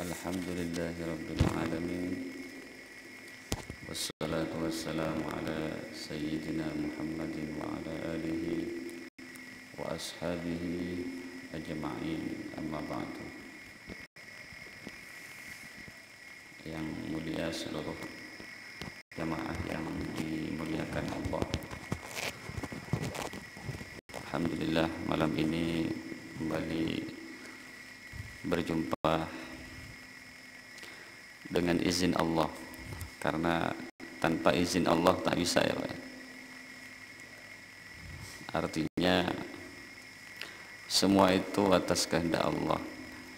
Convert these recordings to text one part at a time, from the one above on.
Alhamdulillahi Rabbil Alamin. Wassalatu wassalamu ala Sayyidina Muhammadin wa ala alihi wa ashabihi ajma'in, amma ba'du. Yang mulia seluruh jamaah yang dimuliakan Allah, alhamdulillah malam ini kembali berjumpa dengan izin Allah, karena tanpa izin Allah tak bisa ya Pak. Artinya semua itu atas kehendak Allah.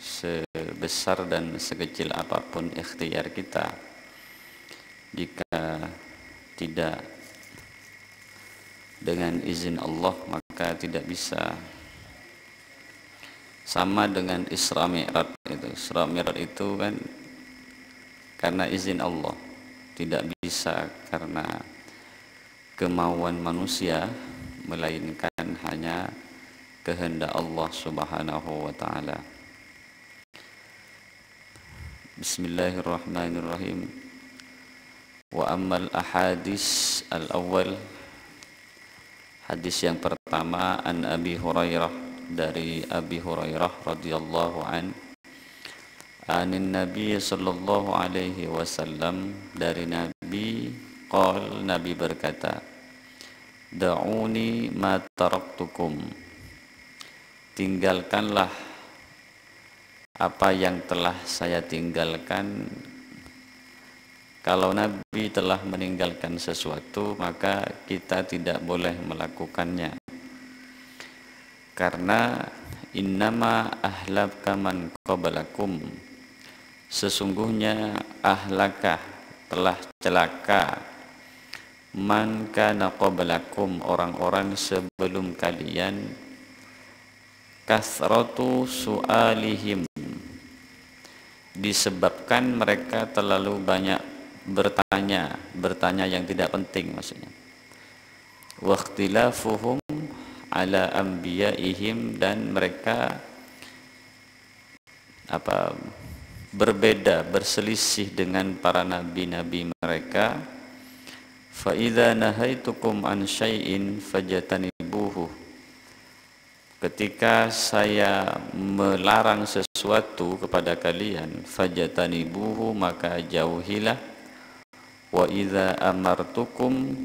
Sebesar dan sekecil apapun ikhtiar kita, jika tidak dengan izin Allah maka tidak bisa. Sama dengan Isra Mi'raj itu. Isra Mi'raj itu kan karena izin Allah, tidak bisa karena kemauan manusia, melainkan hanya kehendak Allah Subhanahu wa taala. Bismillahirrahmanirrahim. Wa ammal ahadis al-awwal, hadis yang pertama, an Abi Hurairah, dari Abi Hurairah radhiyallahu anin Nabi sallallahu alaihi wasallam, dari Nabi qol, Nabi berkata, da'uni ma taraktukum, tinggalkanlah apa yang telah saya tinggalkan. Kalau Nabi telah meninggalkan sesuatu, maka kita tidak boleh melakukannya, karena innama ahlaka man qablakum, sesungguhnya ahlakah, telah celaka, man kana qablakum, orang-orang sebelum kalian, kasratu su'alihim, disebabkan mereka terlalu banyak bertanya yang tidak penting maksudnya. Wa ikhtilafuhum ala anbiya'ihim, dan mereka berbeda, berselisih dengan para nabi-nabi mereka. Fa idza nahaitukum an syai'in fajtanibuhu, ketika saya melarang sesuatu kepada kalian, fajtanibuhu, maka jauhilah. Wa idza amartukum,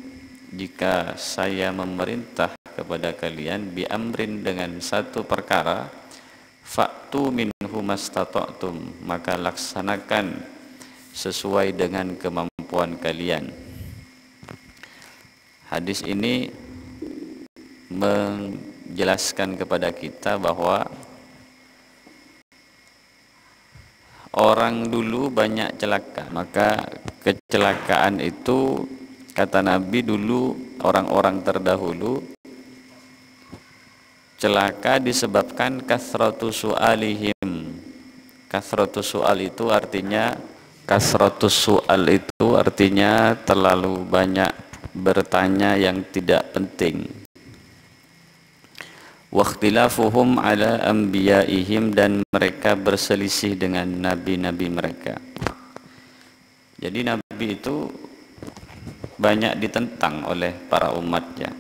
jika saya memerintah kepada kalian, bi amrin, dengan satu perkara, fa'tu minhu mastata'tum, maka laksanakan sesuai dengan kemampuan kalian. Hadis ini menjelaskan kepada kita bahwa orang dulu banyak celaka, maka kecelakaan itu, kata Nabi, dulu orang-orang terdahulu celaka disebabkan kasratu su'alihim. Kasratu su'al itu artinya terlalu banyak bertanya yang tidak penting. Wa ikhtilafuhum ala anbiya'ihim, dan mereka berselisih dengan nabi-nabi mereka. Jadi Nabi itu banyak ditentang oleh para umatnya.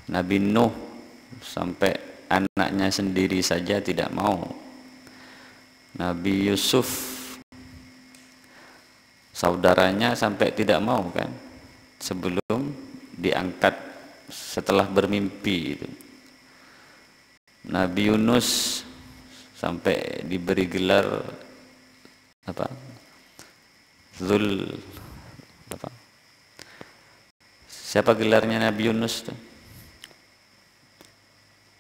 Nabi Nuh sampai anaknya sendiri saja tidak mau. Nabi Yusuf saudaranya sampai tidak mau kan, sebelum diangkat, setelah bermimpi itu. Nabi Yunus sampai diberi gelar siapa gelarnya Nabi Yunus tuh?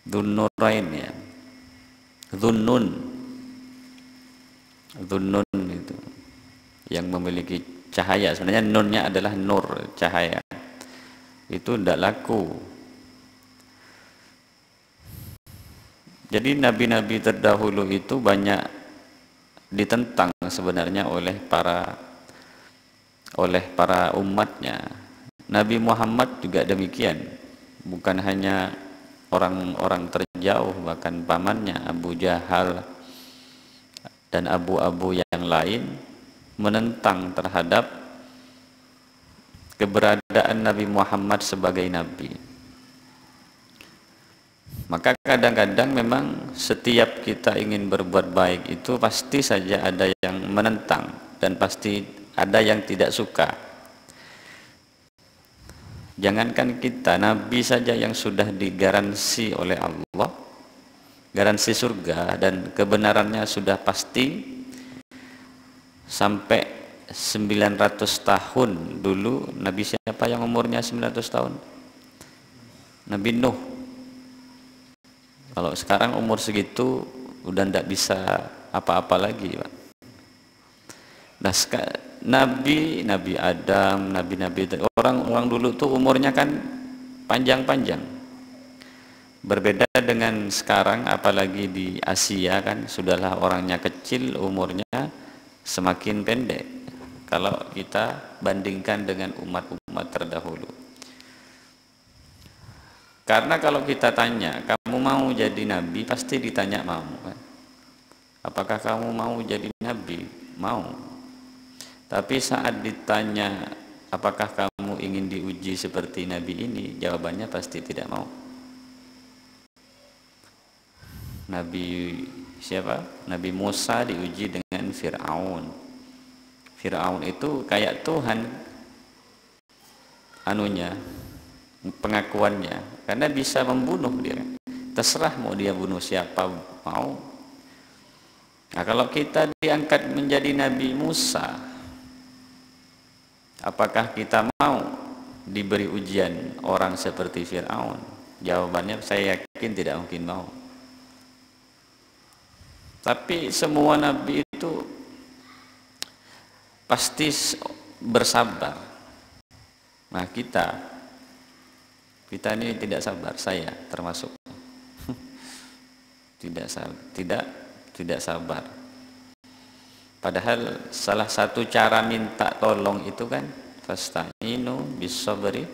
Dzun-Nurain ya. Dzunnun itu yang memiliki cahaya. Sebenarnya nunnya adalah nur, cahaya. Itu tidak laku. Jadi nabi-nabi terdahulu itu banyak ditentang sebenarnya oleh para umatnya. Nabi Muhammad juga demikian, bukan hanya orang-orang terjauh, bahkan pamannya Abu Jahal, dan abu-abu yang lain menentang terhadap keberadaan Nabi Muhammad sebagai nabi. Maka kadang-kadang memang setiap kita ingin berbuat baik itu pasti saja ada yang menentang dan pasti ada yang tidak suka. Jangankan kita, Nabi saja yang sudah digaransi oleh Allah, garansi surga dan kebenarannya sudah pasti. Sampai 900 tahun dulu, Nabi siapa yang umurnya 900 tahun? Nabi Nuh. Kalau sekarang umur segitu udah tidak bisa apa-apa lagi, Pak. Nah, Nabi Adam, Nabi orang dulu tuh umurnya kan panjang-panjang. Berbeda dengan sekarang, apalagi di Asia kan sudahlah orangnya kecil, umurnya semakin pendek kalau kita bandingkan dengan umat-umat terdahulu. Karena kalau kita tanya, kamu mau jadi nabi? Pasti ditanya mau kan? Apakah kamu mau jadi nabi? Mau. Tapi saat ditanya, apakah kamu ingin diuji seperti nabi ini? Jawabannya pasti tidak mau. Nabi siapa? Nabi Musa diuji dengan Fir'aun. Fir'aun itu kayak Tuhan anunya, pengakuannya, karena bisa membunuh dia. Terserah mau dia bunuh siapa mau. Nah, kalau kita diangkat menjadi Nabi Musa, apakah kita mau diberi ujian orang seperti Fir'aun? Jawabannya saya yakin tidak mungkin mau. Tapi semua nabi itu pasti bersabar. Nah, kita ini tidak sabar, saya termasuk. tidak sabar. Padahal salah satu cara minta tolong itu kan fasta'inu bis-sabri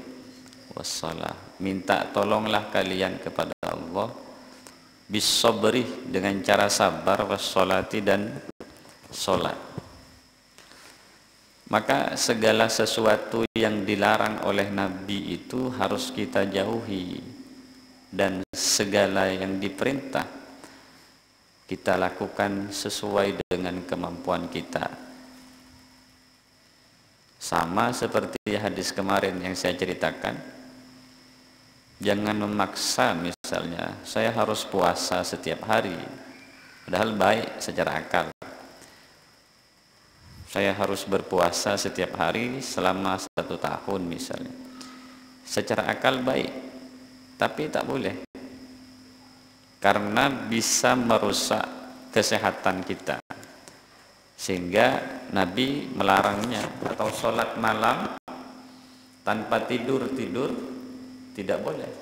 was-shalah. Minta tolonglah kalian kepada Allah bis-sabri dengan cara sabar, was-sholati dan sholat. Maka segala sesuatu yang dilarang oleh Nabi itu harus kita jauhi, dan segala yang diperintah kita lakukan sesuai dengan kemampuan kita. Sama seperti hadis kemarin yang saya ceritakan, jangan memaksa, misalnya saya harus puasa setiap hari, padahal baik secara akal. Saya harus berpuasa setiap hari selama 1 tahun misalnya, secara akal baik, tapi tak boleh, karena bisa merusak kesehatan kita. Sehingga Nabi melarangnya. Atau sholat malam tanpa tidur tidak boleh.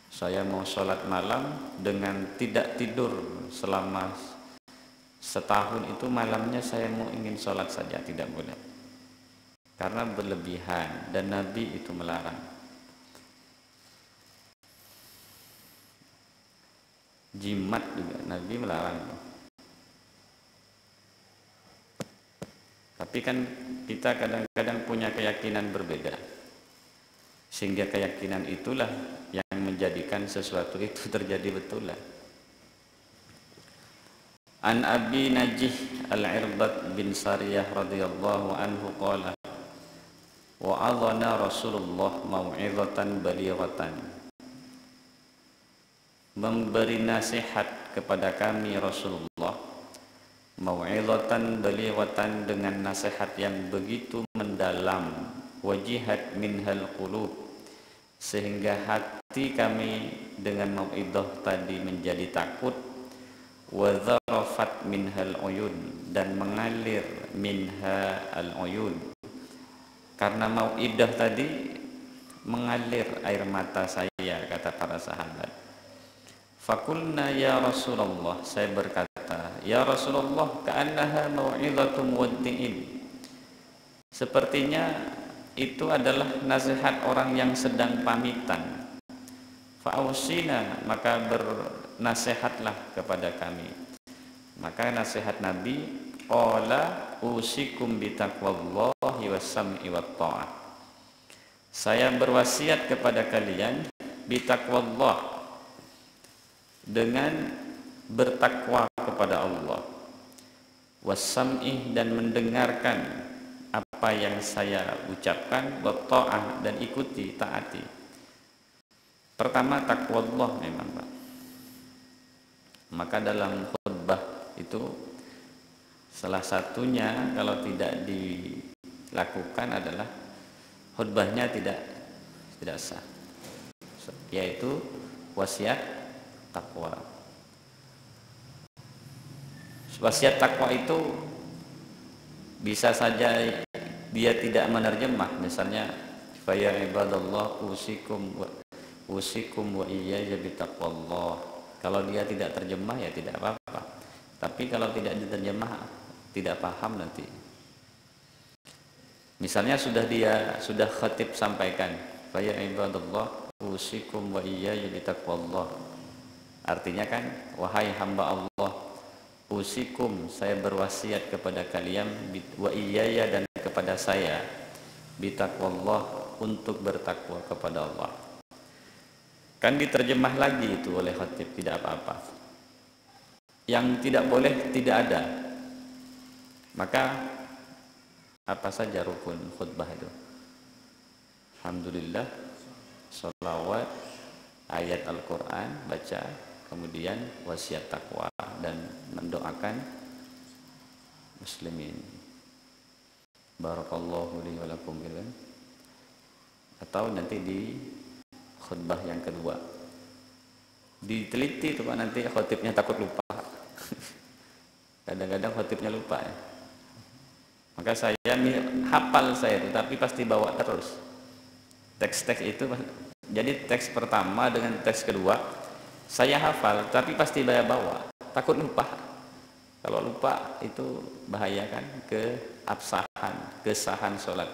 Saya mau sholat malam dengan tidak tidur selama setahun, itu malamnya saya mau ingin sholat saja, tidak boleh, karena berlebihan, dan Nabi itu melarang. Jimat juga Nabi melarang. Tapi kan kita kadang-kadang punya keyakinan berbeda, sehingga keyakinan itulah yang menjadikan sesuatu itu terjadi betulan. An Abi Najih Al-Irbad bin Sariyah radhiyallahu anhu qala wa'adhana Rasulullah mau'izatan balighatan. Memberi nasihat kepada kami Rasulullah mau'izatan balighatan, dengan nasihat yang begitu mendalam, wajihat minhal qulub, sehingga hati kami dengan mau'izah tadi menjadi takut, wa dzarafat minhal uyun, dan mengalir minha al uyun, karena mau'idah tadi mengalir air mata saya, kata para sahabat. Fakulna ya Rasulullah, saya berkata, ya Rasulullah, ka'annaha mau'izatu muwaddi'in, sepertinya itu adalah nasihat orang yang sedang pamitan. Fa'ausina, maka bernasihatlah kepada kami. Maka nasihat Nabi, qala usikum bitaqwallahi was-sam'i wat-tha'ah. Saya berwasiat kepada kalian bitaqwallah, dengan bertakwa kepada Allah, was-sam'i, dan mendengarkan apa yang saya ucapkan, wat-tha'ah, dan ikuti, taati. Pertama taqwallah memang, Pak. Maka dalam khutbah itu salah satunya kalau tidak dilakukan adalah khutbahnya tidak sah, yaitu wasiat takwa. Wasiat takwa itu bisa saja dia tidak menerjemah, misalnya fa ya ibadallah usikum wa iyaya bitaqwallah. Kalau dia tidak terjemah ya tidak apa-apa, tapi kalau tidak diterjemah tidak paham nanti. Misalnya sudah khatib sampaikan fa ya ibadallah usikum wa iyaya bitaqwallah. Artinya kan, wahai hamba Allah, usikum, saya berwasiat kepada kalian, wa iyaya, dan kepada saya, bitaqwallah, untuk bertakwa kepada Allah. Kan diterjemah lagi itu oleh khatib, tidak apa-apa. Yang tidak boleh tidak ada. Maka apa saja rukun khutbah itu? Alhamdulillah, sholawat, ayat Al-Quran baca, kemudian wasiat takwa dan mendoakan muslimin. Barakallahu li wa lakum, atau nanti di khutbah yang kedua diteliti tuh Pak, nanti khotibnya takut lupa. Kadang-kadang khotibnya lupa ya. Maka saya hafal saya itu, tapi pasti bawa terus teks-teks itu. Jadi teks pertama dengan teks kedua saya hafal, tapi pasti saya bawa, takut lupa. Kalau lupa itu bahaya kan, kesahan sholat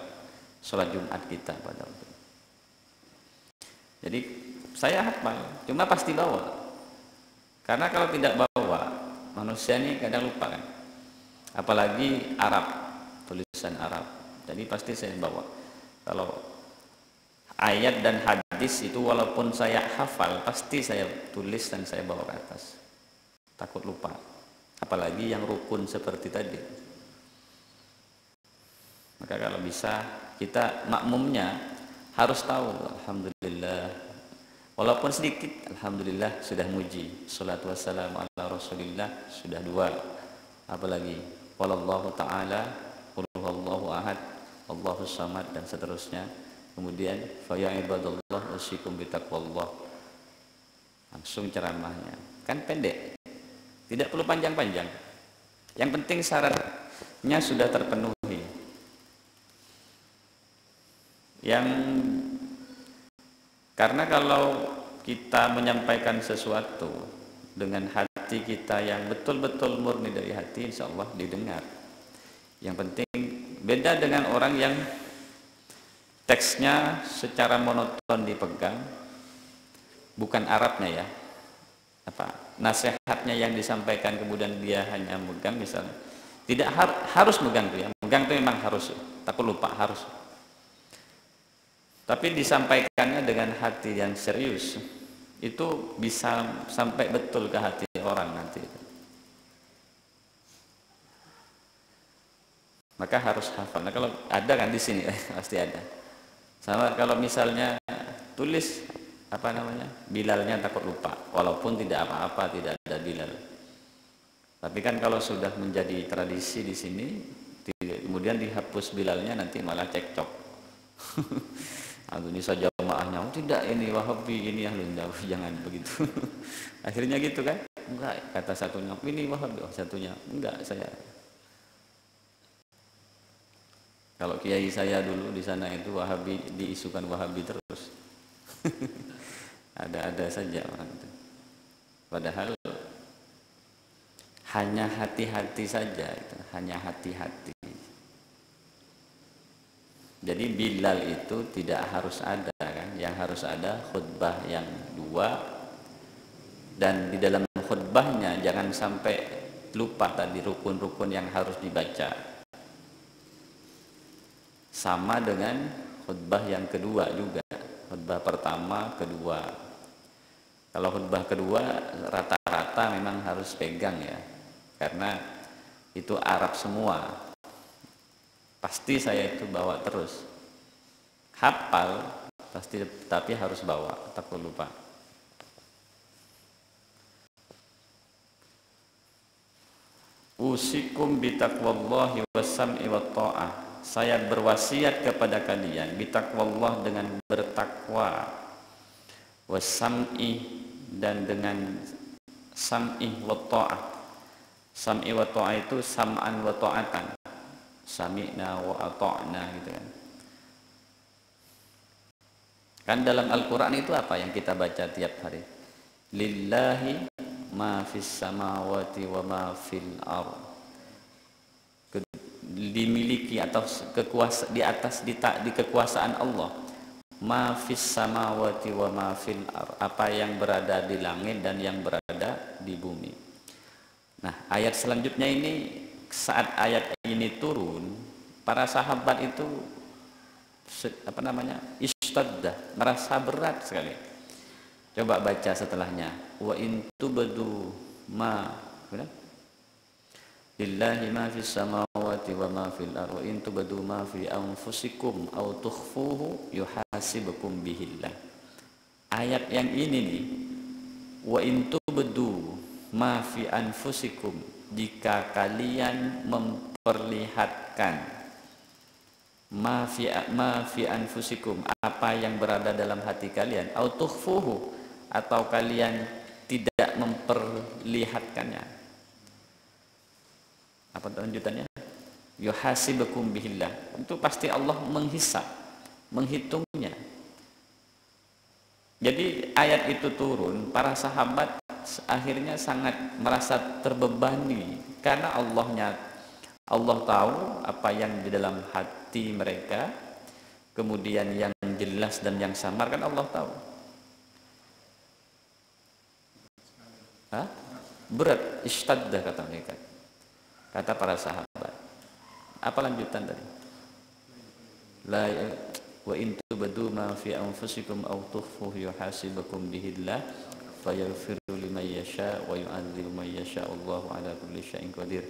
Jumat kita pada waktu. Jadi saya hafal, cuma pasti bawa. Karena kalau tidak bawa, manusia ini kadang lupa kan. Apalagi Arab, tulisan Arab. Jadi pasti saya bawa. Kalau ayat dan hadis itu walaupun saya hafal, pasti saya tulis dan saya bawa ke atas. Takut lupa. Apalagi yang rukun seperti tadi. Maka kalau bisa kita makmumnya harus tahu, alhamdulillah, walaupun sedikit, alhamdulillah sudah muji, salatu wassalamu ala rasulillah sudah dua, apalagi wallahu ta'ala, qul huwallahu ahad, Allahus samad, dan seterusnya. Kemudian fa ya ibadallah usikum bitaqwallah, langsung ceramahnya kan pendek, tidak perlu panjang-panjang, yang penting syaratnya sudah terpenuhi. Karena kalau kita menyampaikan sesuatu dengan hati kita yang betul-betul murni dari hati, insya Allah didengar. Yang penting beda dengan orang yang teksnya secara monoton dipegang, bukan Arabnya ya, nasihatnya yang disampaikan kemudian dia hanya megang, misalnya tidak harus megang tuh ya, megang itu memang harus, takut lupa harus. Tapi disampaikannya dengan hati yang serius, itu bisa sampai betul ke hati orang nanti. Maka harus hafal. Nah, kalau ada kan di sini pasti ada. Sama kalau misalnya tulis Bilalnya takut lupa, walaupun tidak apa-apa, tidak ada Bilal. Tapi kan kalau sudah menjadi tradisi di sini, kemudian dihapus Bilalnya, nanti malah cekcok. Ini saja jamaahnya, tidak, ini Wahabi, ini Ahlul Jauh, jangan begitu. Akhirnya gitu kan? Enggak, kata satunya ini Wahabi, satunya enggak, saya. Kalau kiai saya dulu di sana itu Wahabi, diisukan Wahabi terus. Ada-ada saja orang itu. Padahal hanya hati-hati saja itu, hanya hati-hati. Jadi Bilal itu tidak harus ada kan, yang harus ada khutbah yang dua, dan di dalam khutbahnya jangan sampai lupa tadi rukun-rukun yang harus dibaca. Sama dengan khutbah yang kedua juga. Khutbah pertama, kedua. Kalau khutbah kedua rata-rata memang harus pegang ya. Karena itu Arab semua. Pasti saya itu bawa terus. Hafal pasti, tapi harus bawa, takut lupa. Usikum bitaqwallahi wassam'i watta'ah. Saya berwasiat kepada kalian bitaqwallah, dengan bertakwa, wassam'i, dan dengan sam'i watta'ah. Sam'i watta'ah itu sam'an wa ta'atan, sami'na wa ata'na gitu kan. Kan dalam Al-Quran itu apa yang kita baca tiap hari? Lillahi ma fis samawati wa ma fil ardh. Dimiliki atau di atas di kekuasaan Allah. Ma fis samawati wa ma fil ardh. Apa yang berada di langit dan yang berada di bumi. Nah, ayat selanjutnya ini, saat ayat ini turun, para sahabat itu istadda, merasa berat sekali. Coba baca setelahnya. Wa in tubdu ma, lillahi ma fis samawati wa ma fil ardh wa in tubdu ma fi anfusikum aw tukhfuhu yuhasibukum bihillah. Ayat yang ini nih, wa in tubdu ma fi anfusikum, jika kalian memperlihatkan ma fi anfusikum, apa yang berada dalam hati kalian, aw tukhfuhu, atau kalian tidak memperlihatkannya. Apa lanjutannya? Yuhasibukum bihillah. Itu pasti Allah menghisab, menghitungnya. Jadi ayat itu turun, para sahabat akhirnya sangat merasa terbebani karena Allah tahu apa yang di dalam hati mereka, kemudian yang jelas dan yang samar kan Allah tahu. Berat, istadda kata mereka, kata para sahabat. Apa lanjutan tadi? La wa in tubdu ma fi anfusikum aw tukhfuhu yuhasibukum bihillah fayaghfiru liman yasha wa yu'adzibu man yasha, Allahu ala kulli syai'in qadir.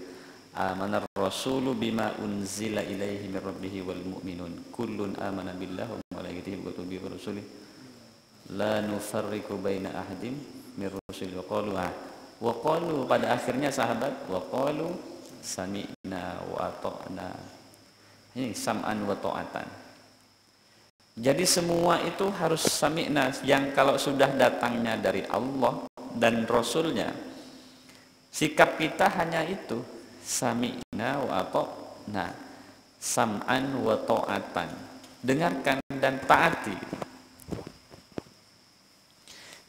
Amanar rasulu bima unzila ilaihi min rabbih wal mu'minun kullun amana billahi wa malaikatihi wa kutubihi wa rusulihi la nufarriqu baina ahadin min rusulihi wa qalu pada akhirnya sahabat wa qalu sami'na wa ata'na. Ini sam'an wa ta'atan. Jadi semua itu harus sami'na, yang kalau sudah datangnya dari Allah dan Rasulnya, sikap kita hanya itu, sami'na wa ata'na, sam'an wa ta'atan, dengarkan dan taati.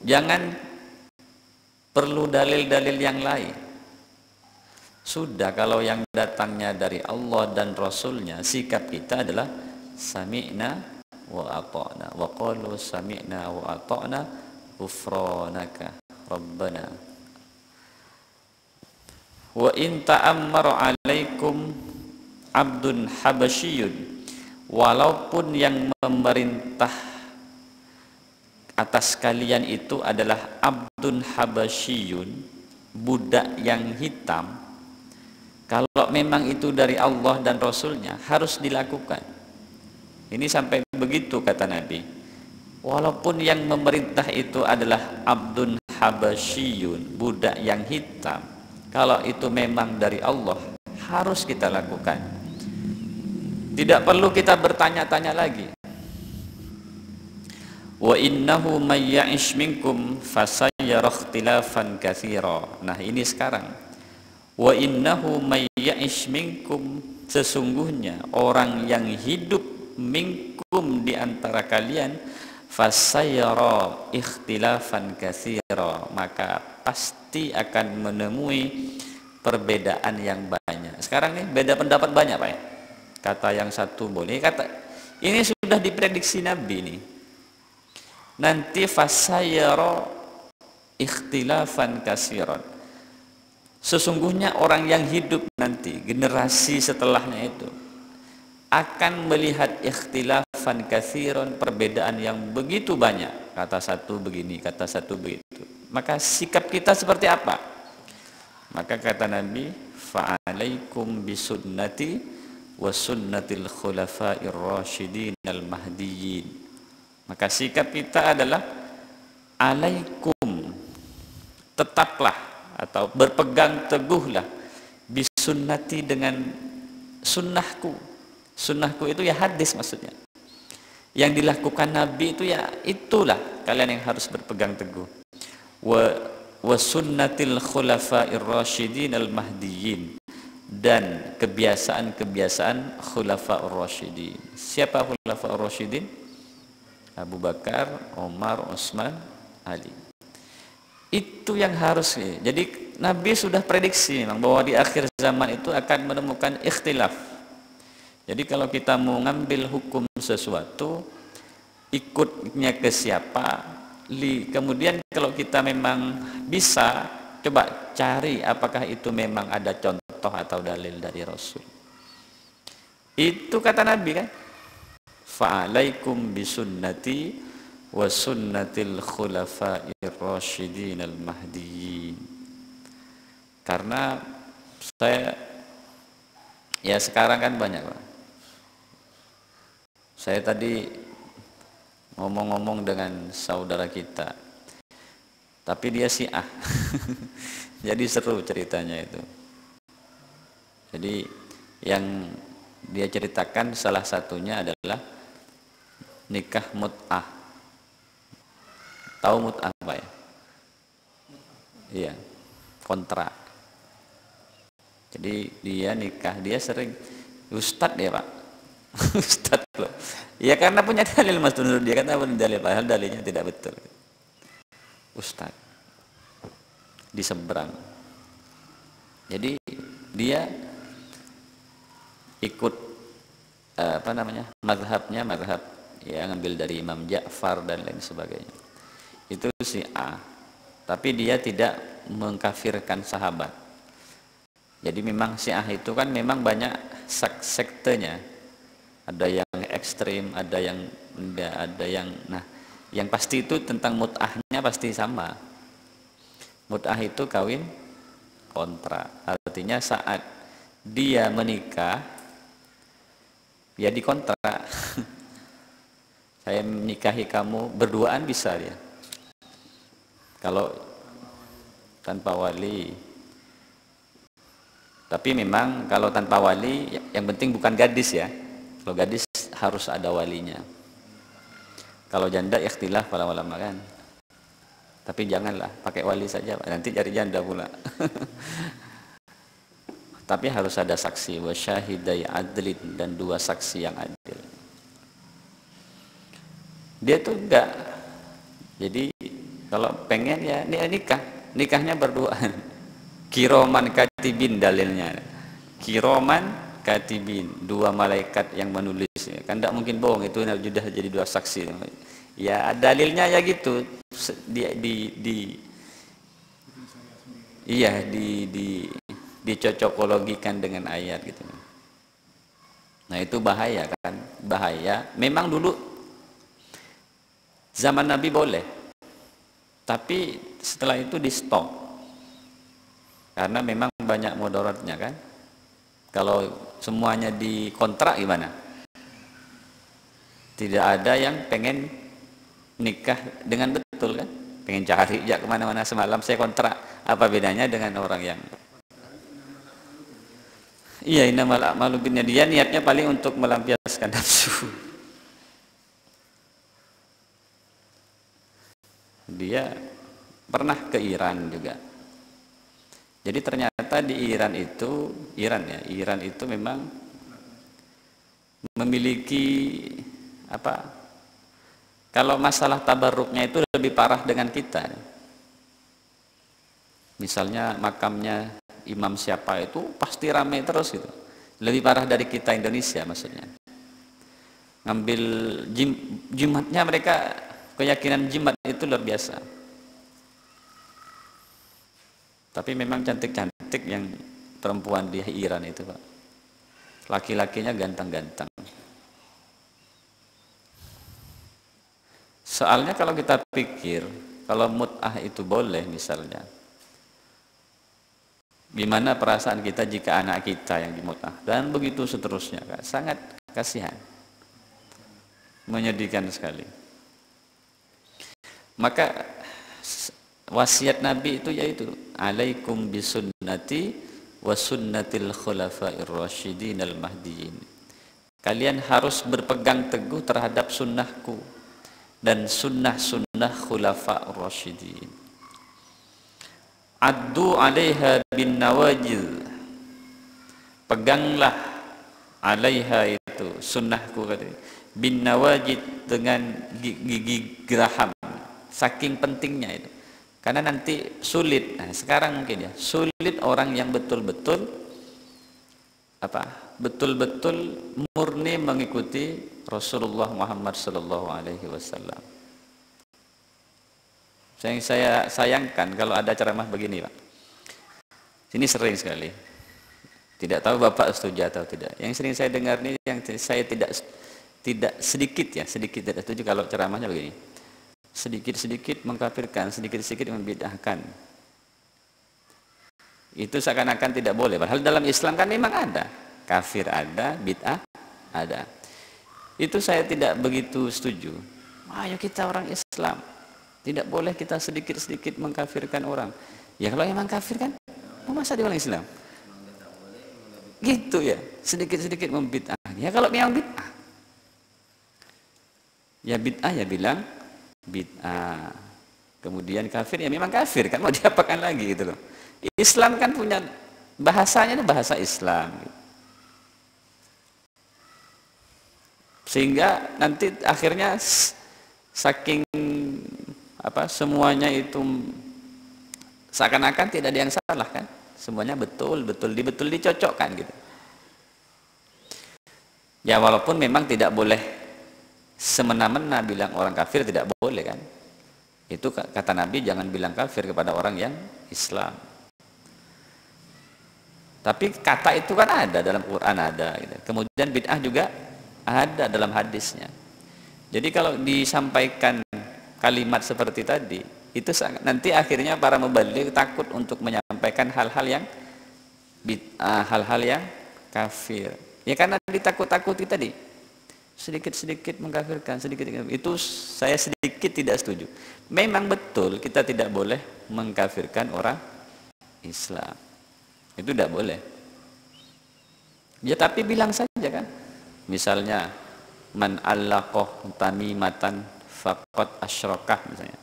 Jangan perlu dalil-dalil yang lain. Sudah, kalau yang datangnya dari Allah dan Rasulnya, sikap kita adalah sami'na wa ata'na, wa qalu sami'na wa ata'na ghufranaka rabbana. Wa in ta'ammara alaikum abdun habasyiyun, walaupun yang memerintah atas kalian itu adalah abdun habasyiyun, budak yang hitam, kalau memang itu dari Allah dan Rasulnya harus dilakukan. Ini sampai begitu kata Nabi. Walaupun yang memerintah itu adalah abdun habasyiyun, budak yang hitam, kalau itu memang dari Allah harus kita lakukan. Tidak perlu kita bertanya-tanya lagi. Wa innahu may ya'ish minkum fasayyara ikhtilafan katsira. Nah, ini sekarang. Wa innahu may ya'ish minkum, sesungguhnya orang yang hidup minkum di antara kalian, fasayyara ikhtilafan katsira, maka pasti akan menemui perbedaan yang banyak. Sekarang nih beda pendapat banyak, Pak ya. Kata yang satu boleh, kata ini sudah diprediksi Nabi nih. Nanti fasayyara ikhtilafan katsiran, Sesungguhnya orang yang hidup nanti, generasi setelahnya itu akan melihat ikhtilafan katsiran, perbedaan yang begitu banyak. Kata satu begini, kata satu begitu. Maka sikap kita seperti apa? Maka kata Nabi, fa'alaikum bisunnati wa sunnatil khulafa'ir rasyidin al-mahdiyyin. Maka sikap kita adalah alaikum, tetaplah atau berpegang teguhlah bisunnati, dengan sunnahku. Sunnahku itu ya hadis maksudnya. Yang dilakukan Nabi itu ya itulah kalian yang harus berpegang teguh. Wa sunnatil khulafa'ir rasyidin al-mahdiyyin, dan kebiasaan-kebiasaan khulafa'ur rasyidin. Siapa khulafa'ur rasyidin? Abu Bakar, Umar, Utsman, Ali. Itu yang harus. Jadi Nabi sudah prediksi memang bahwa di akhir zaman itu akan menemukan ikhtilaf. Jadi kalau kita mau ngambil hukum sesuatu, ikutnya ke siapa, kemudian kalau kita memang bisa, coba cari apakah itu memang ada contoh atau dalil dari Rasul. Itu kata Nabi kan, fa'alaikum bisunnati wa sunnatil khulafa'ir rasyidin al-mahdiyyin. Karena saya ya sekarang kan banyak Pak. Saya tadi ngomong-ngomong dengan saudara kita, tapi dia Syiah. Jadi seru ceritanya itu. Jadi yang dia ceritakan salah satunya adalah nikah mut'ah. Tahu mut'ah apa ya? Iya, kontrak. Jadi dia nikah, dia sering ustadz ya Pak. Ustadz loh. Ya karena punya dalil mas, menurut dia kan punya dalil, padahal dalilnya tidak betul. Ustadz di seberang. Jadi dia ikut mazhabnya, mazhab ya, ngambil dari Imam Ja'far dan lain sebagainya. Itu Syiah, tapi dia tidak mengkafirkan sahabat. Jadi memang Syiah itu kan memang banyak sektenya, ada yang ekstrim, ada yang enggak, ada yang yang pasti itu tentang mut'ahnya pasti sama. Mut'ah itu kawin kontrak, artinya saat dia menikah ya dikontrak. Saya menikahi kamu berduaan bisa dia. Kalau tanpa wali. Tapi memang kalau tanpa wali yang penting bukan gadis ya. Kalau gadis harus ada walinya. Kalau janda ikhtilaf para ulama kan. Tapi janganlah pakai wali saja, nanti cari janda pula. Tapi harus ada saksi, wa syahidai adlin, dan dua saksi yang adil. Dia tuh enggak. Jadi kalau pengen ya nikahnya berduaan. Kiroman katibin dalilnya. Kiroman katibin, dua malaikat yang menulis. Kan tidak mungkin bohong, itu sudah jadi dua saksi. Ya dalilnya ya gitu. Dicocokologikan dengan ayat gitu. Nah itu bahaya kan, bahaya. Memang dulu zaman Nabi boleh, tapi setelah itu di stop karena memang banyak mudaratnya kan. Kalau semuanya dikontrak gimana? Tidak ada yang pengen nikah dengan betul kan, pengen cari ya kemana-mana, semalam saya kontrak. Apa bedanya dengan orang yang iya, innamal a'malu binniyat, dia niatnya paling untuk melampiaskan nafsu. Dia pernah ke Iran juga. Jadi ternyata di Iran itu memang memiliki apa? Kalau masalah tabarruknya itu lebih parah dengan kita. Misalnya makamnya imam siapa itu pasti ramai terus gitu. Lebih parah dari kita Indonesia maksudnya. Ngambil jimatnya mereka, keyakinan jimat itu luar biasa. Tapi memang cantik-cantik cantik yang perempuan di Iran itu, Pak. Laki-lakinya ganteng-ganteng. Soalnya kalau kita pikir, kalau mut'ah itu boleh misalnya, gimana perasaan kita jika anak kita yang dimut'ah, dan begitu seterusnya, Kak. Sangat kasihan, menyedihkan sekali. Maka wasiat Nabi itu yaitu alaikum bisunnati wa sunnatil khulafair rasyidin al mahdiyyin. Kalian harus berpegang teguh terhadap sunnahku dan sunnah-sunnah khulafa rasyidin. Addu 'alaiha bin nawajil. Peganglah 'alaiha itu sunnahku bin nawajid dengan gigi geraham. Saking pentingnya itu. Karena nanti sulit. Nah, sekarang mungkin ya, sulit orang yang betul-betul betul-betul murni mengikuti Rasulullah Muhammad sallallahu alaihi wasallam. Saya sayangkan kalau ada ceramah begini, Pak. Sini sering sekali. Tidak tahu Bapak setuju atau tidak. Yang sering saya dengar ini, yang saya tidak sedikit tidak setuju kalau ceramahnya begini. Sedikit-sedikit mengkafirkan, sedikit-sedikit membid'ahkan. Itu seakan-akan tidak boleh. Padahal dalam Islam kan memang ada. Kafir ada, bid'ah ada. Itu saya tidak begitu setuju. Ayo kita orang Islam, tidak boleh kita sedikit-sedikit mengkafirkan orang. Ya kalau memang kafir kan, masa dia orang Islam? Gitu ya, sedikit-sedikit membid'ah. Ya kalau memang bid'ah, ya bid'ah ya bilang bid'ah. Kemudian kafir ya memang kafir kan, mau diapakan lagi gitu loh. Islam kan punya bahasanya, itu bahasa Islam. Sehingga nanti akhirnya saking semuanya itu seakan-akan tidak ada yang salah kan, semuanya betul dicocokkan gitu. Ya walaupun memang tidak boleh semena-mena bilang orang kafir, tidak boleh kan. Itu kata Nabi, jangan bilang kafir kepada orang yang Islam. Tapi kata itu kan ada dalam Quran, ada gitu. Kemudian bid'ah juga ada dalam hadisnya. Jadi kalau disampaikan kalimat seperti tadi, itu nanti akhirnya para mubalik takut untuk menyampaikan hal-hal yang bid'ah, hal-hal yang kafir. Ya karena ditakut-takuti tadi. Sedikit-sedikit mengkafirkan, sedikit-sedikit. Itu saya sedikit tidak setuju. Memang betul kita tidak boleh mengkafirkan orang Islam. Itu tidak boleh. Ya tapi bilang saja kan. Misalnya man allaqah tamimatan faqad asyrakah misalnya.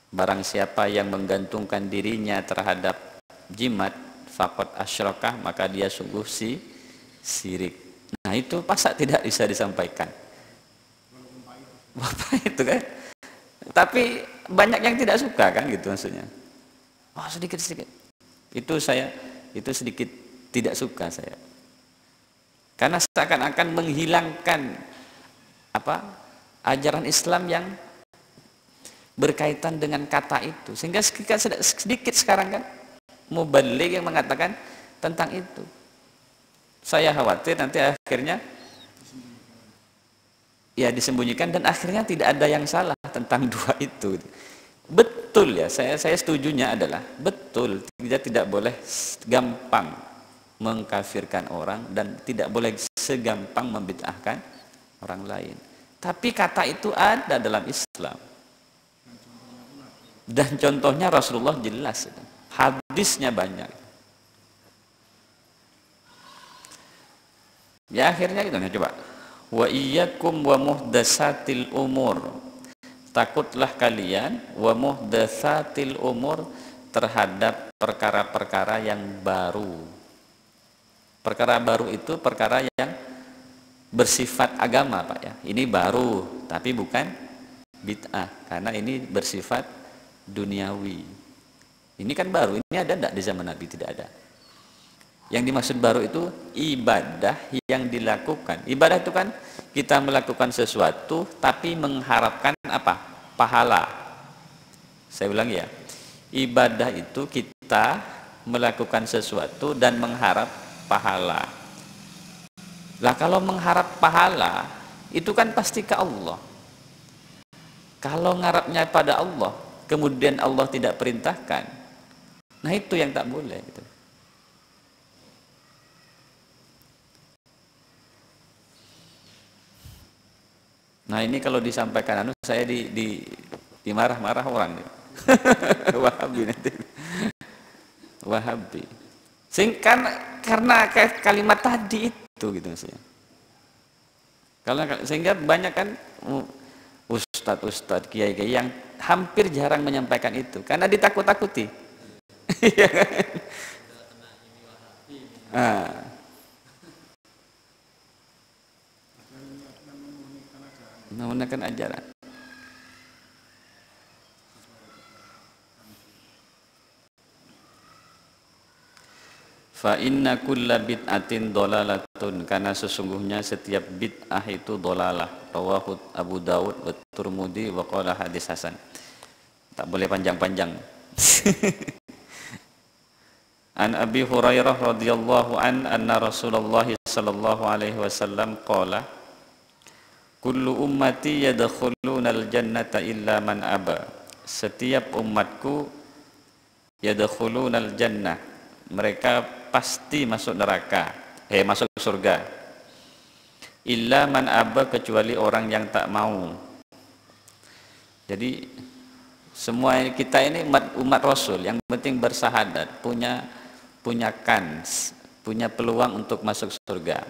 Barang siapa yang menggantungkan dirinya terhadap jimat faqad asyrakah, maka dia sungguh syirik. Nah, itu masa tidak bisa disampaikan. Bapak itu kan. Tapi banyak yang tidak suka kan gitu maksudnya. Oh, sedikit-sedikit. Itu sedikit tidak suka saya. Karena seakan-akan menghilangkan ajaran Islam yang berkaitan dengan kata itu. Sehingga sedikit sekarang kan mubalik yang mengatakan tentang itu. Saya khawatir nanti akhirnya ya disembunyikan dan akhirnya tidak ada yang salah tentang dua itu. Betul ya, saya setujunya adalah betul, kita tidak boleh gampang mengkafirkan orang dan tidak boleh segampang membid'ahkan orang lain. Tapi kata itu ada dalam Islam. Dan contohnya Rasulullah jelas. Hadisnya banyak. Ya akhirnya gitu, coba. Wa iyyakum wa muhdatsatil umur. Takutlah kalian wa muhdatsatil umur terhadap perkara-perkara yang baru. Perkara baru itu perkara yang bersifat agama, Pak ya. Ini baru, tapi bukan bid'ah, karena ini bersifat duniawi. Ini kan baru, ini ada enggak di zaman Nabi? Tidak ada. Yang dimaksud baru itu ibadah yang dilakukan. Ibadah itu kan kita melakukan sesuatu tapi mengharapkan apa? Pahala. Saya ulang ya. Ibadah itu kita melakukan sesuatu dan mengharap pahala. Lah kalau mengharap pahala itu kan pasti ke Allah. Kalau ngarapnya pada Allah, kemudian Allah tidak perintahkan, nah itu yang tak boleh gitu. Nah ini kalau disampaikan saya dimarah-marah orang nih. Wahabi nanti. Wahabi. Karena kalimat tadi itu gitu maksudnya. Sehingga banyak kan ustadz, kiai-kiai yang hampir jarang menyampaikan itu karena ditakut-takuti. Iya kan? Menggunakan ajaran. Fa inna kulla bid'atin dolalatun, karena sesungguhnya setiap bid'ah itu dolalah. Rawahu Abu Dawud wa Tirmidzi wa qala hadis hasan. Tak boleh panjang-panjang. An Abi Hurairah radhiyallahu anna Rasulullah sallallahu alaihi wasallam qala kullu ummati yadkhulunal jannata illa man aba. Setiap umatku yadkhulunal jannah, mereka pasti masuk neraka, masuk surga. Illa man aba, kecuali orang yang tak mau. Jadi semua kita ini umat Rasul, yang penting bersahadat, punya kans, punya peluang untuk masuk surga.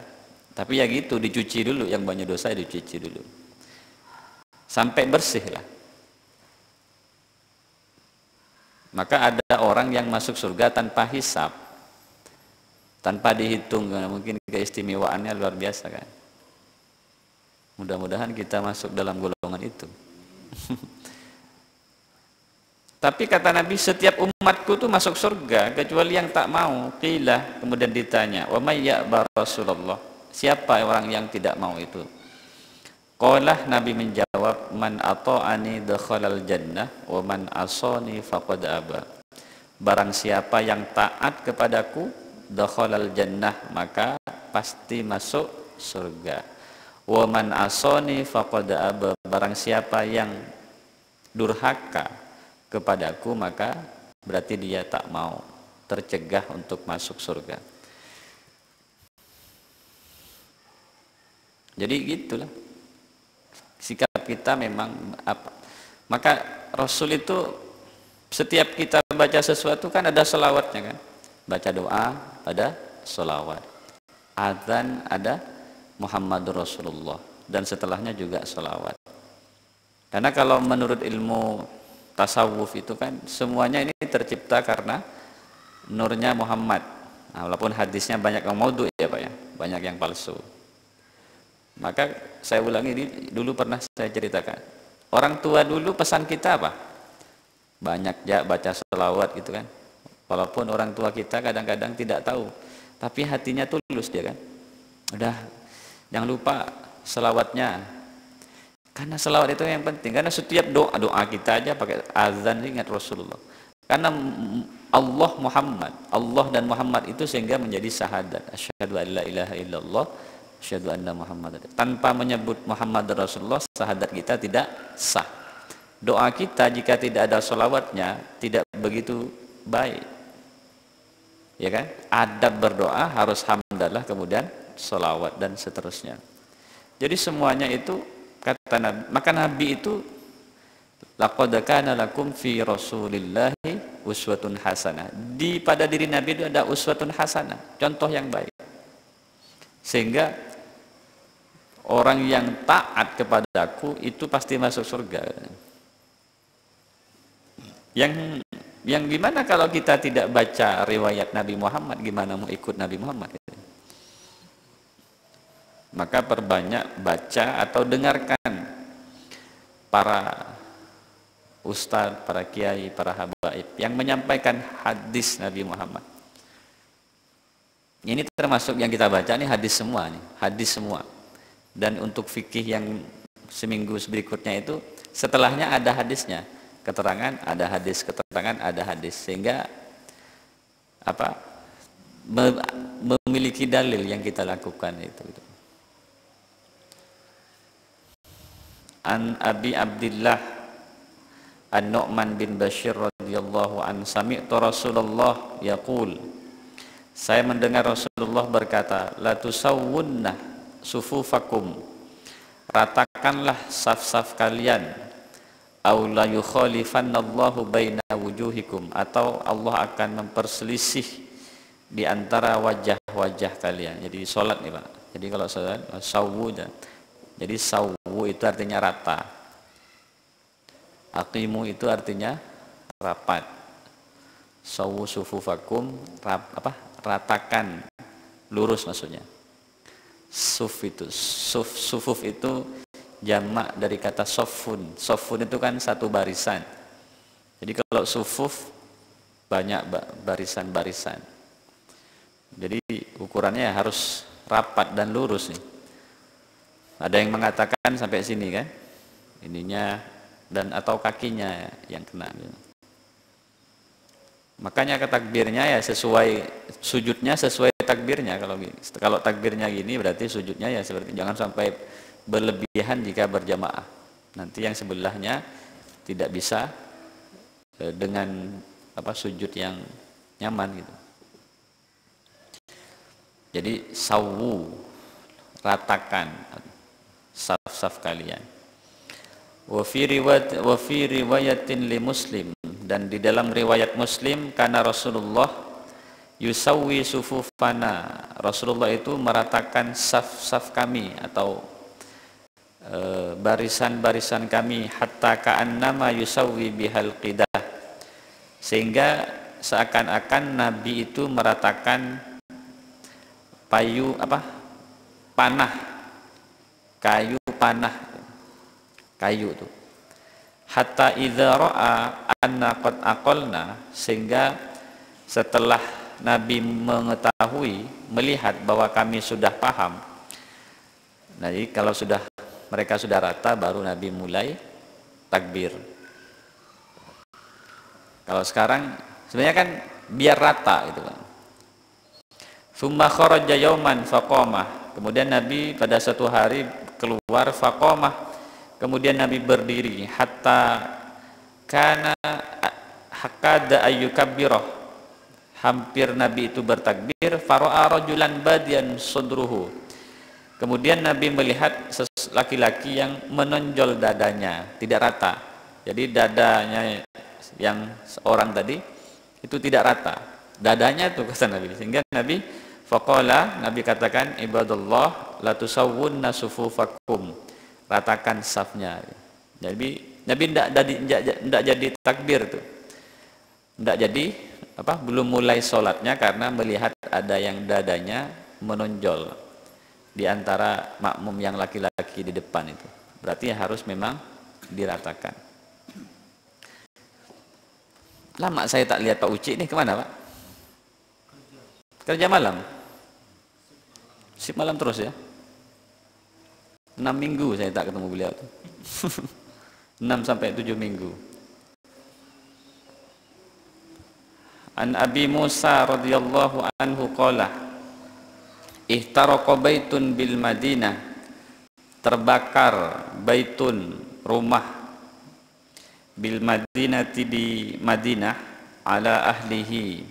Tapi ya gitu, dicuci dulu, yang banyak dosa dicuci dulu sampai bersih lah. Maka ada orang yang masuk surga tanpa hisab, tanpa dihitung, mungkin keistimewaannya luar biasa kan. Mudah-mudahan kita masuk dalam golongan itu. Tapi kata Nabi, setiap umatku tuh masuk surga kecuali yang tak mau. Qila, kemudian ditanya, wa may ya'ba Rasulullah, siapa orang yang tidak mau itu? Qala, Nabi menjawab, man ata'ani dakhalal jannah wa man asani faqad aba. Barang siapa yang taat kepadaku, dakhalal jannah, maka pasti masuk surga. Wa man asani faqad aba. Barang siapa yang durhaka kepadaku, maka berarti dia tak mau, tercegah untuk masuk surga. Jadi gitulah sikap kita memang apa. Maka Rasul itu setiap kita baca sesuatu kan ada selawatnya kan. Baca doa ada selawat, adzan ada Muhammadur Rasulullah, dan setelahnya juga selawat. Karena kalau menurut ilmu tasawuf itu kan semuanya ini tercipta karena nurnya Muhammad. Nah, walaupun hadisnya banyak yang maudhu ya Pak ya, banyak yang palsu. Maka saya ulangi, ini dulu pernah saya ceritakan. Orang tua dulu pesan kita apa? Banyak ya baca selawat gitu kan. Walaupun orang tua kita kadang-kadang tidak tahu, tapi hatinya tulus dia kan. Udah, jangan lupa selawatnya. Karena selawat itu yang penting. Karena setiap doa kita aja pakai azan, ingat Rasulullah. Karena Allah dan Muhammad itu sehingga menjadi syahadat. Asyhadu an la ilaha illallah, asyhadu anna Muhammad. Tanpa menyebut Muhammad Rasulullah, syahadat kita tidak sah. Doa kita jika tidak ada selawatnya tidak begitu baik. Ya kan? Adab berdoa harus hamdalah, kemudian selawat dan seterusnya. Jadi semuanya itu kata Nabi. Maka Nabi itu laqad kana lakum fi Rasulillahi uswatun hasanah. Pada diri Nabi itu ada uswatun hasanah, contoh yang baik. Sehingga orang yang taat kepadaku itu pasti masuk surga. Yang gimana kalau kita tidak baca riwayat Nabi Muhammad, gimana mau ikut Nabi Muhammad? Maka perbanyak baca atau dengarkan para ustadz, para kiai, para habaib yang menyampaikan hadis Nabi Muhammad. Ini termasuk yang kita baca nih hadis semua nih, hadis semua. Dan untuk fikih yang seminggu berikutnya itu setelahnya ada hadisnya, keterangan ada hadis, keterangan ada hadis, sehingga apa memiliki dalil yang kita lakukan itu. An Abi Abdillah An-Nu'man bin Bashir radhiyallahu an sami'tu Rasulullah yaqul, saya mendengar Rasulullah berkata, la tusawwunna sufufakum, ratakanlah saf-saf kalian, aw la yukhalifannallahu baina wujuhikum, atau Allah akan memperselisih di antara wajah-wajah kalian. Jadi salat nih Pak. Jadi kalau salat sawwu, jadi sawwu itu artinya rata. Aqimu itu artinya rapat. Sawwu sufufakum, ratakan, lurus maksudnya. Sufuf itu jamak dari kata sofun. Sofun itu kan satu barisan. Jadi kalau sufuf banyak barisan-barisan. Jadi ukurannya harus rapat dan lurus nih. Ada yang mengatakan sampai sini kan, ininya dan atau kakinya yang kena. Makanya takbirnya ya sesuai, sujudnya sesuai takbirnya. Kalau takbirnya gini berarti sujudnya ya seperti, jangan sampai berlebihan jika berjamaah. Nanti yang sebelahnya tidak bisa dengan sujud yang nyaman gitu. Jadi sawu, ratakan saf-saf kalian. Wa fi riwayatin li Muslim, dan di dalam riwayat Muslim, karena Rasulullah yusawwi sufufana, Rasulullah itu meratakan saf-saf kami atau barisan-barisan kami, hatta ka'annama yusawwi bihal qidah, sehingga seakan-akan Nabi itu meratakan panah, kayu panah, kayu itu. Hatta idza ra'a anna qad aqalna, sehingga setelah Nabi mengetahui, melihat bahwa kami sudah paham. Nah, jadi kalau mereka sudah rata, baru Nabi mulai takbir. Kalau sekarang sebenarnya kan biar rata gitu kan. Summa kharaja yauman faqamah, kemudian Nabi pada satu hari keluar, faqamah, kemudian Nabi berdiri, hatta kana hakada ayyukabbirah, hampir Nabi itu bertakbir, fara'a rajulan badian sudruhu, kemudian Nabi melihat laki-laki yang menonjol dadanya, tidak rata. Jadi dadanya yang seorang tadi itu tidak rata, dadanya itu kata Nabi, sehingga Nabi katakan, ibadallah la tusawwunna sufufakum, ratakan safnya. Jadi Nabi tidak jadi takbir tuh, tidak jadi belum mulai sholatnya, karena melihat ada yang dadanya menonjol di antara makmum yang laki-laki di depan itu, berarti harus memang diratakan. Lama saya tak lihat Pak Uci nih, kemana Pak? Kerja malam? Sip malam terus ya? 6 minggu saya tak ketemu beliau tuh. 6 sampai 7 minggu. An Abi Musa radhiyallahu anhu qala, ihtaraqa baitun bil Madinah, terbakar baitun, rumah, bil Madinati, di Madinah, ala ahlihi,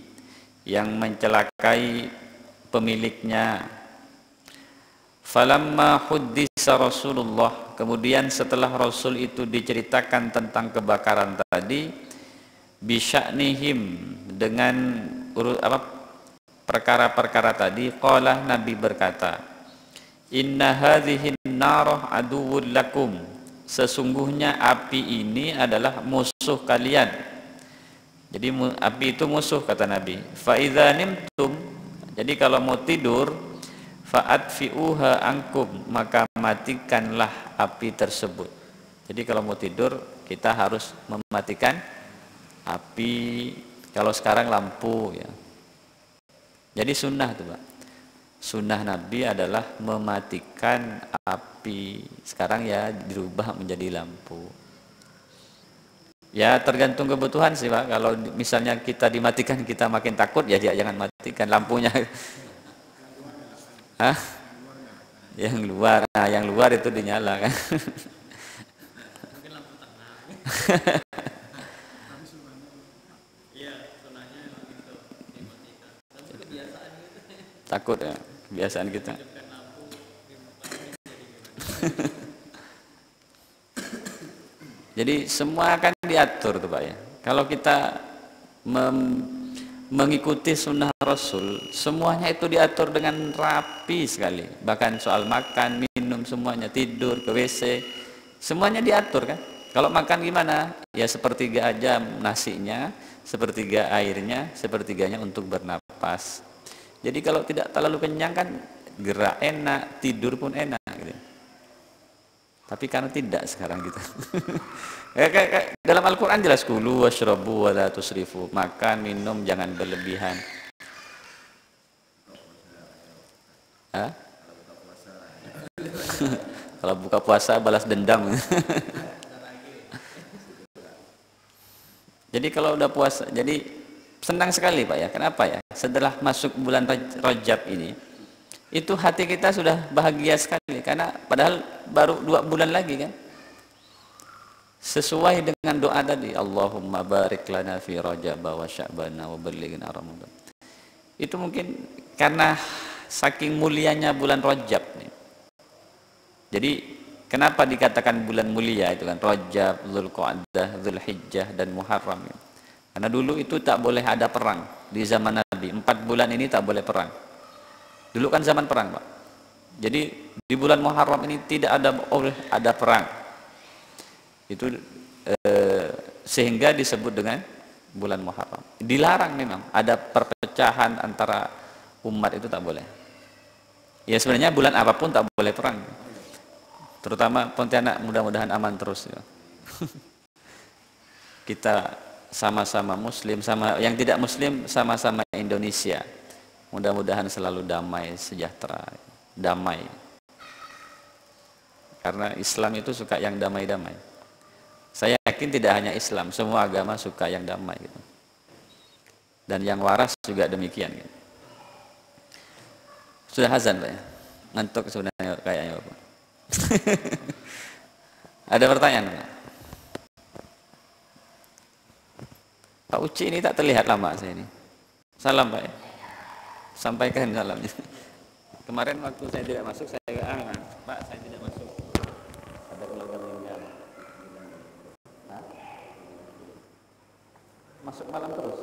yang mencelakai pemiliknya. Falamma huddisa Rasulullah, kemudian setelah Rasul itu diceritakan tentang kebakaran tadi, bisya'nihim, dengan perkara-perkara tadi, qala, Nabi berkata, inna hadhihi narah aduwwul lakum, sesungguhnya api ini adalah musuh kalian. Jadi api itu musuh, kata Nabi. Fa idza nimtum, jadi kalau mau tidur, fa'atfi'uha ankum, maka matikanlah api tersebut. Jadi kalau mau tidur kita harus mematikan api. Kalau sekarang lampu ya. Jadi sunnah tuh Pak. Sunnah Nabi adalah mematikan api. Sekarang ya dirubah menjadi lampu. Ya tergantung kebutuhan sih Pak. Kalau misalnya kita dimatikan kita makin takut, ya jangan matikan lampunya. Hah? Yang luar itu dinyalakan. Takut ya, kebiasaan kita. Jadi semua akan diatur tuh Pak ya. Kalau kita mengikuti sunnah Rasul, semuanya itu diatur dengan rapi sekali. Bahkan soal makan, minum, semuanya, tidur, ke WC, semuanya diatur kan. Kalau makan gimana? Ya sepertiga aja nasinya, sepertiga airnya, sepertiganya untuk bernapas. Jadi kalau tidak terlalu kenyang kan gerak enak, tidur pun enak gitu. Tapi karena tidak sekarang gitu. Dalam Al-Quran jelas kulu washrabu wa la tusrifu. Makan, minum, jangan berlebihan. Hah? Kalau buka puasa balas dendam. Jadi kalau udah puasa, jadi senang sekali Pak ya. Kenapa ya? Setelah masuk bulan Rajab ini, itu hati kita sudah bahagia sekali. Karena padahal baru 2 bulan lagi kan. Sesuai dengan doa tadi, Allahumma barik lana fi Rajab wa Sya'bana wa ballighna Ramadan. Itu mungkin karena saking mulianya bulan Rajab nih. Jadi kenapa dikatakan bulan mulia itu kan? Rajab, Dzulqa'dah, Dzulhijjah dan Muharram. Karena dulu itu tak boleh ada perang di zaman Nabi. 4 bulan ini tak boleh perang. Dulu kan zaman perang Pak. Jadi di bulan Muharram ini tidak ada perang. Itu sehingga disebut dengan bulan Muharram. Dilarang memang ada perpecahan antara umat, itu tak boleh. Ya sebenarnya bulan apapun tak boleh perang. Terutama Pontianak mudah-mudahan aman terus ya. Kita sama-sama muslim, sama yang tidak muslim sama-sama Indonesia. Mudah-mudahan selalu damai, sejahtera, damai. Karena Islam itu suka yang damai-damai. Saya yakin tidak hanya Islam, semua agama suka yang damai gitu. Dan yang waras juga demikian gitu. Sudah azan Pak ya? Ngantuk sebenarnya kayaknya Pak. Ada pertanyaan Pak? Pak Uci ini tak terlihat lama saya ini. Salam Pak ya? Sampaikan salamnya. Kemarin waktu saya tidak masuk, saya Pak saya tidak masuk. Ada keluarga meninggal. Masuk malam terus.